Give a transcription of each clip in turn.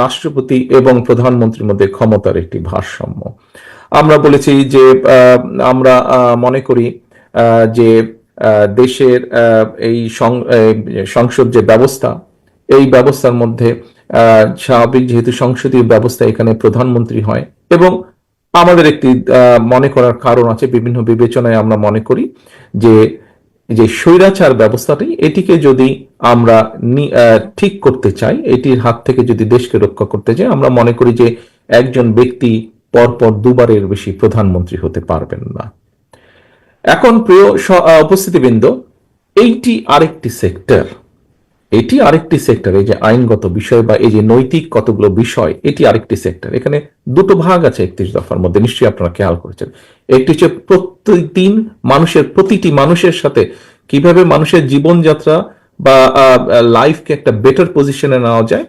রাষ্ট্রপতি এবং প্রধানমন্ত্রীর মধ্যে ক্ষমতার একটি ভারসাম্য। আমরা বলেছি যে আমরা মনে করি যে দেশের এই সংসদ যে ব্যবস্থা, এই ব্যবস্থার মধ্যে স্বাভাবিক যেহেতু সংসদীয় ব্যবস্থা, এখানে প্রধানমন্ত্রী হয় এবং আমাদের একটি মনে করার কারণ আছে, বিভিন্ন বিবেচনায় আমরা মনে করি যে যে স্বৈরাচার ব্যবস্থাটি, এটিকে যদি আমরা ঠিক করতে চাই, এটির হাত থেকে যদি দেশকে রক্ষা করতে চাই, আমরা মনে করি যে একজন ব্যক্তি পরপর দুবারের বেশি প্রধানমন্ত্রী হতে পারবেন না। এখন প্রিয় উপস্থিতিবৃন্দ, এইটি আরেকটি সেক্টর, এটি আরেকটি সেক্টর। এই যে আইনগত বিষয় বা এই যে নৈতিক কতগুলো বিষয়, এটি আরেকটি সেক্টর। এখানে দুটো ভাগ আছে 31 দফার মধ্যে, নিশ্চয়ই আপনারা খেয়াল করেছেন। একটি হচ্ছে প্রতিদিন প্রতিটি মানুষের সাথে কিভাবে মানুষের জীবনযাত্রা বা লাইফকে একটা বেটার পজিশনে নেওয়া যায়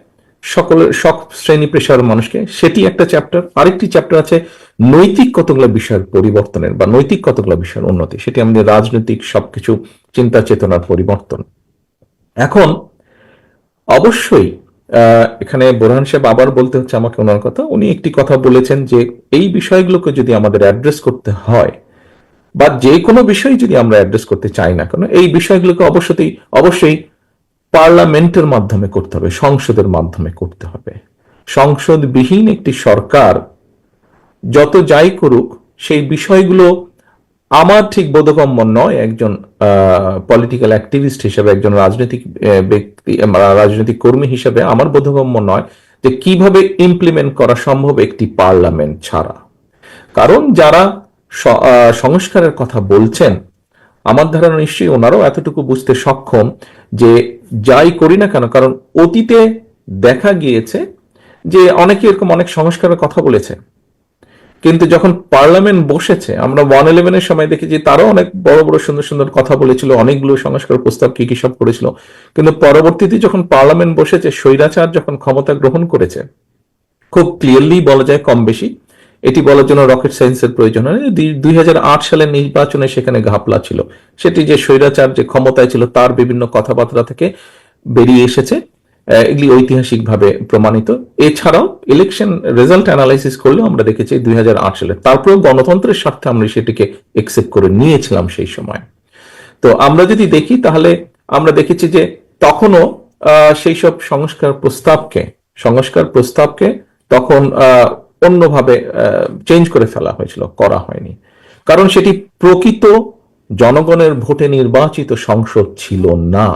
সব শ্রেণী পেশার মানুষকে, সেটি একটা চ্যাপ্টার। আরেকটি চ্যাপ্টার আছে নৈতিক কতগুলো বিষয়ের পরিবর্তনের বা নৈতিক কতগুলো বিষয়ের উন্নতি, সেটি আমাদের রাজনৈতিক সবকিছু চিন্তা চেতনার পরিবর্তন। এখন অবশ্যই এখানে বোরহান সাহেব আবার বলতে হচ্ছে আমাকে ওনার কথা, উনি একটি কথা বলেছেন যে এই বিষয়গুলোকে যদি আমাদের অ্যাড্রেস করতে হয় বা যে কোনো বিষয় যদি আমরা অ্যাড্রেস করতে চাই না কেন, এই বিষয়গুলোকে অবশ্যই পার্লামেন্টের মাধ্যমে করতে হবে, সংসদের মাধ্যমে করতে হবে। সংসদবিহীন একটি সরকার যত যাই করুক, সেই বিষয়গুলো আমার ঠিক বোধগম্য নয়। একজন পলিটিক্যাল অ্যাক্টিভিস্ট হিসেবে, একজন রাজনৈতিক ব্যক্তি, রাজনৈতিক কর্মী হিসেবে আমার বোধগম্য নয় যে কিভাবে ইমপ্লিমেন্ট করা সম্ভব একটি পার্লামেন্ট ছাড়া। কারণ যারা সংস্কারের কথা বলছেন, আমার ধারণা নিশ্চয়ই ওনারাও এতটুকু বুঝতে সক্ষম যে যাই করি না কেন, কারণ অতীতে দেখা গিয়েছে যে অনেকে এরকম অনেক সংস্কারের কথা বলেছে, কিন্তু যখন পার্লামেন্ট বসেছে, আমরা 111-এর সময় দেখেছি তারাও অনেক বড় বড় সুন্দর সুন্দর কথা বলেছিল, অনেকগুলো সংস্কার প্রস্তাব কি কি সব করেছিল, কিন্তু পরবর্তীতে যখন পার্লামেন্ট বসেছে, স্বৈরাচার যখন ক্ষমতা গ্রহণ করেছে, খুব ক্লিয়ারলি বলা যায়, কম বেশি এটি বলার জন্য রকেট সায়েন্সের প্রয়োজন হয়। 2008 সালের নির্বাচনে সেখানে ঘাপলা ছিল, সেটি যে স্বৈরাচার যে ক্ষমতায় ছিল তার বিভিন্ন কথাবার্তা থেকে বেরিয়ে এসেছে, এগুলি ঐতিহাসিকভাবে প্রমাণিত। এছাড়াও ইলেকশন রেজাল্ট অ্যানালাইসিস করলেও আমরা দেখেছি 2008 সালে, তারপরেও গণতন্ত্রের স্বার্থে আমরা সেটিকে একসেপ্ট করে নিয়েছিলাম সেই সময়। তো আমরা যদি দেখি, তাহলে আমরা দেখেছি যে তখনও সেই সব সংস্কার প্রস্তাবকে তখন অন্যভাবে চেঞ্জ করে ফেলা হয়েছিল, করা হয়নি। কারণ সেটি প্রকৃত জনগণের ভোটে নির্বাচিত সংসদ ছিল না।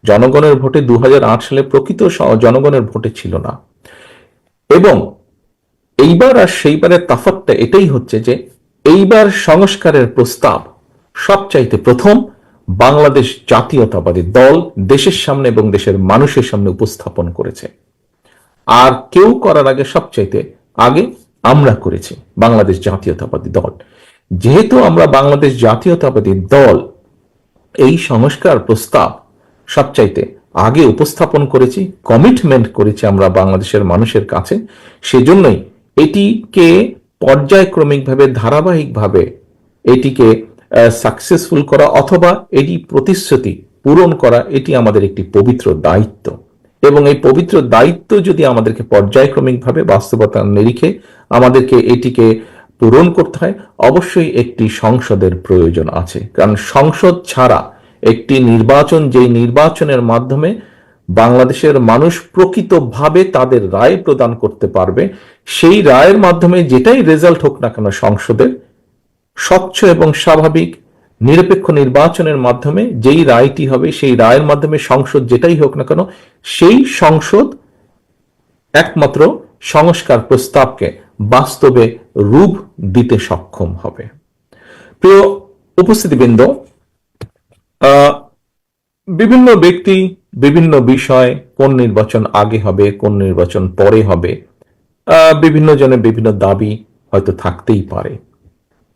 জনগণের ভোটে 2008 সালে প্রকৃত জনগণের ভোটে ছিল না। এবং এইবার আর সেইবারের তফাৎটা এটাই হচ্ছে যে এইবার সংস্কারের প্রস্তাব সবচাইতে প্রথম বাংলাদেশ জাতীয়তাবাদী দল দেশের সামনে এবং দেশের মানুষের সামনে উপস্থাপন করেছে। আর কেউ করার আগে, সবচাইতে আগে আমরা করেছি, বাংলাদেশ জাতীয়তাবাদী দল। যেহেতু আমরা বাংলাদেশ জাতীয়তাবাদী দল এই সংস্কার প্রস্তাব সবচাইতে আগে উপস্থাপন করেছি, কমিটমেন্ট করেছি আমরা বাংলাদেশের মানুষের কাছে, সেজন্যই এটিকে পর্যায়ক্রমিকভাবে, ধারাবাহিকভাবে এটিকে সাকসেসফুল করা অথবা এটি প্রতিশ্রুতি পূরণ করা, এটি আমাদের একটি পবিত্র দায়িত্ব। এবং এই পবিত্র দায়িত্ব যদি আমাদেরকে পর্যায়ক্রমিকভাবে বাস্তবতার নিরিখে আমাদেরকে এটিকে পূরণ করতে হয়, অবশ্যই একটি সংসদের প্রয়োজন আছে। কারণ সংসদ ছাড়া একটি নির্বাচন, যেই নির্বাচনের মাধ্যমে বাংলাদেশের মানুষ প্রকৃতভাবে তাদের রায় প্রদান করতে পারবে, সেই রায়ের মাধ্যমে যেটাই রেজাল্ট হোক না কেন সংসদের, স্বচ্ছ এবং স্বাভাবিক নিরপেক্ষ নির্বাচনের মাধ্যমে যেই রায়টি হবে, সেই রায়ের মাধ্যমে সংসদ যেটাই হোক না কেন, সেই সংসদ একমাত্র সংস্কার প্রস্তাবকে বাস্তবে রূপ দিতে সক্ষম হবে। প্রিয় উপস্থিতিবৃন্দ, বিভিন্ন ব্যক্তি, বিভিন্ন বিষয়, কোন নির্বাচন আগে হবে, কোন নির্বাচন পরে হবে, বিভিন্ন জনের বিভিন্ন দাবি হয়তো থাকতেই পারে,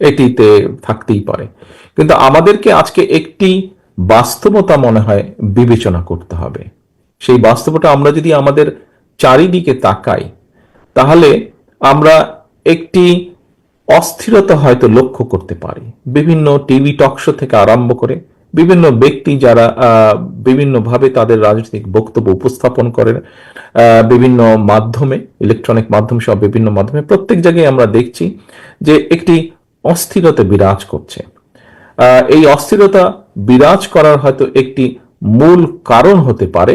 এটিতে থাকতেই পারে। কিন্তু আমাদেরকে আজকে একটি বাস্তবতা মনে হয় বিবেচনা করতে হবে। সেই বাস্তবতা, আমরা যদি আমাদের চারিদিকে তাকাই, তাহলে আমরা একটি অস্থিরতা হয়তো লক্ষ্য করতে পারি। বিভিন্ন টিভি টক শো থেকে আরম্ভ করে বিভিন্ন ব্যক্তি যারা বিভিন্নভাবে তাদের রাজনৈতিক বক্তব্য উপস্থাপন করেন, বিভিন্ন মাধ্যমে, ইলেকট্রনিক মাধ্যম সহ বিভিন্ন মাধ্যমে, প্রত্যেক জায়গায় আমরা দেখছি যে একটি অস্থিরতা বিরাজ করছে। এই অস্থিরতা বিরাজ করার হয়তো একটি মূল কারণ হতে পারে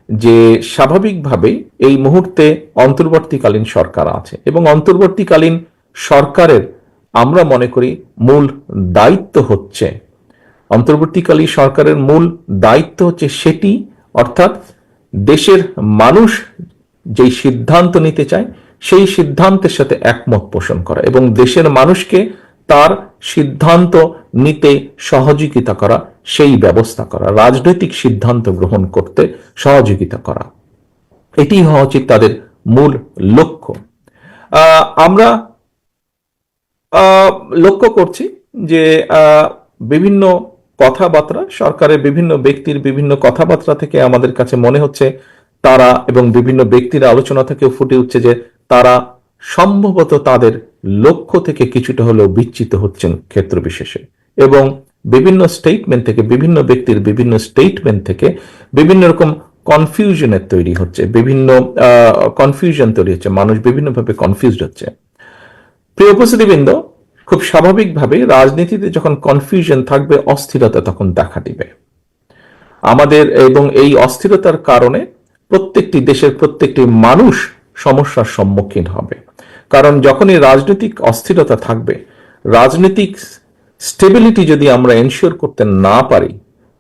যে স্বাভাবিকভাবেই এই মুহূর্তে অন্তর্বর্তীকালীন সরকার আছে, এবং অন্তর্বর্তীকালীন সরকারের আমরা মনে করি মূল দায়িত্ব হচ্ছে, অন্তর্বর্তীকালীন সরকারের মূল দায়িত্ব হচ্ছে সেটি, অর্থাৎ দেশের মানুষ যেই সিদ্ধান্ত নিতে চায় সেই সিদ্ধান্তের সাথে একমত পোষণ করা এবং দেশের মানুষকে তার সিদ্ধান্ত নিতে সহযোগিতা করা, সেই ব্যবস্থা করা, রাজনৈতিক সিদ্ধান্ত গ্রহণ করতে সহযোগিতা করা, এটি হওয়া উচিত তাদের মূল লক্ষ্য। আমরা লক্ষ্য করছি যে বিভিন্ন কথাবার্তা, সরকারের বিভিন্ন ব্যক্তির বিভিন্ন কথাবার্তা থেকে আমাদের কাছে মনে হচ্ছে তারা, এবং বিভিন্ন ব্যক্তির আলোচনা থেকেও ফুটে উঠছে যে তারা সম্ভবত তাদের লক্ষ্য থেকে কিছুটা হলেও বিচ্যুত হচ্ছেন ক্ষেত্র বিশেষে, এবং বিভিন্ন স্টেটমেন্ট থেকে, বিভিন্ন ব্যক্তির বিভিন্ন স্টেটমেন্ট থেকে বিভিন্ন রকম কনফিউশনের তৈরি হচ্ছে, বিভিন্ন কনফিউশন তৈরি হচ্ছে, মানুষ বিভিন্নভাবে কনফিউজড হচ্ছে। প্রিয় উপস্থিতিবৃন্দ, খুব স্বাভাবিকভাবে রাজনীতিতে যখন কনফিউশন থাকবে, অস্থিরতা তখন দেখা দিবে আমাদের, এবং এই অস্থিরতার কারণে প্রত্যেকটি দেশের প্রত্যেকটি মানুষ সমস্যার সম্মুখীন হবে। কারণ যখনই রাজনৈতিক অস্থিরতা থাকবে, রাজনৈতিক স্টেবিলিটি যদি আমরা এনশিওর করতে না পারি,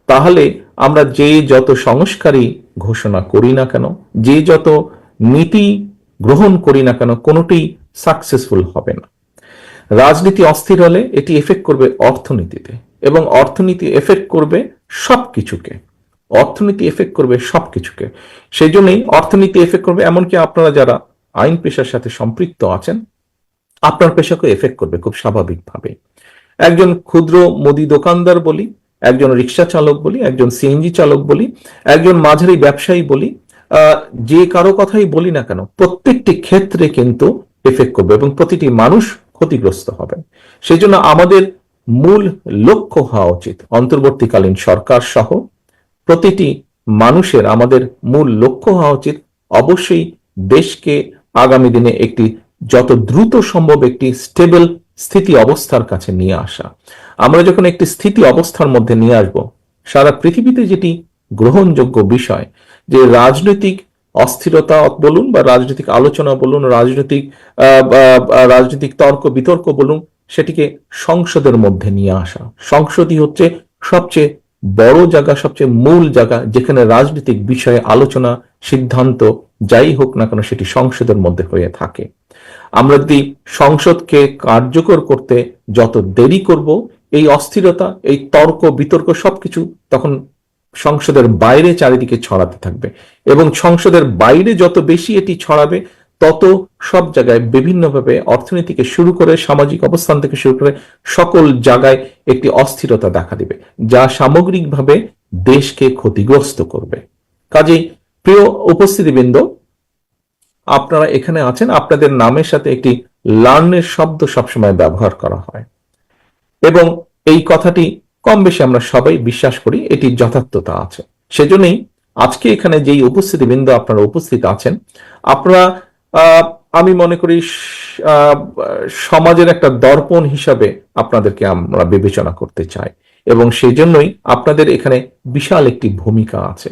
তাহলে আমরা যে যত সংস্কারই ঘোষণা করি না কেন, যে যত নীতি গ্রহণ করি না কেন, কোনোটি সাকসেসফুল হবে না। রাজনীতি অস্থির হলে এটি এফেক্ট করবে অর্থনীতিতে, এবং অর্থনীতি এফেক্ট করবে সবকিছুকে, অর্থনীতি এফেক্ট করবে সবকিছুকে। সেই জন্যই অর্থনীতি এফেক্ট করবে, এমনকি আপনারা যারা আইন পেশার সাথে সম্পৃক্ত আছেন, আপনার পেশাকে এফেক্ট করবে খুব স্বাভাবিকভাবে। একজন ক্ষুদ্র মুদি দোকানদার বলি, একজন রিক্সা চালক বলি, একজন সিএনজি চালক বলি, একজন মাঝারি ব্যবসায়ী বলি, যে কারো কথাই বলি না কেন, প্রত্যেকটি ক্ষেত্রে কিন্তু এফেক্ট করবে এবং প্রতিটি মানুষ ক্ষতিগ্রস্ত হবে। সেই জন্য আমাদের মূল লক্ষ্য হওয়া উচিত, অন্তর্বর্তীকালীন সরকার সহ প্রতিটি মানুষের আমাদের মূল লক্ষ্য হওয়া উচিত অবশ্যই দেশকে আগামী দিনে একটি যত দ্রুত সম্ভব একটি স্টেবল স্থিতি অবস্থার কাছে নিয়ে আসা। আমরা যখন একটি স্থিতি অবস্থার মধ্যে নিয়ে আসব, সারা পৃথিবীতে যেটি গ্রহণযোগ্য বিষয় যে রাজনৈতিক অস্থিরতা বলুন বা রাজনৈতিক আলোচনা বলুন, রাজনৈতিক তর্ক বিতর্ক বলুন, সেটিকে সংসদের মধ্যে নিয়ে আসা। সংসদই হচ্ছে সবচেয়ে বড় জায়গা, সবচেয়ে মূল জায়গা, যেখানে রাজনৈতিক বিষয়ে আলোচনা, সিদ্ধান্ত যাই হোক না কেন সেটি সংসদের মধ্যে হয়ে থাকে। আমরা যদি সংসদকে কার্যকর করতে যত দেরি করব, এই অস্থিরতা, এই তর্ক বিতর্ক সবকিছু তখন সংসদের বাইরে চারিদিকে ছড়াতে থাকবে, এবং সংসদের বাইরে যত বেশি এটি ছড়াবে, তত সব জায়গায় বিভিন্নভাবে অর্থনীতি থেকে শুরু করে সামাজিক অবস্থান থেকে শুরু করে সকল জায়গায় একটি অস্থিরতা দেখা দিবে, যা সামগ্রিকভাবে দেশকে ক্ষতিগ্রস্ত করবে। কাজেই প্রিয় উপস্থিতিবৃন্দ, আপনারা এখানে আছেন, আপনাদের নামের সাথে একটি লার্নের শব্দ সবসময় ব্যবহার করা হয়, এবং এই কথাটি কম বেশি আমরা সবাই বিশ্বাস করি, এটির যথার্থতা আছে। সেজন্যই আজকে এখানে যেই উপস্থিতিবৃন্দ আপনারা উপস্থিত আছেন, আপনারা আমি মনে করি সমাজের একটা দর্পণ হিসাবে আপনাদেরকে আমরা বিবেচনা করতে চাই, এবং সেই জন্যই আপনাদের এখানে বিশাল একটি ভূমিকা আছে।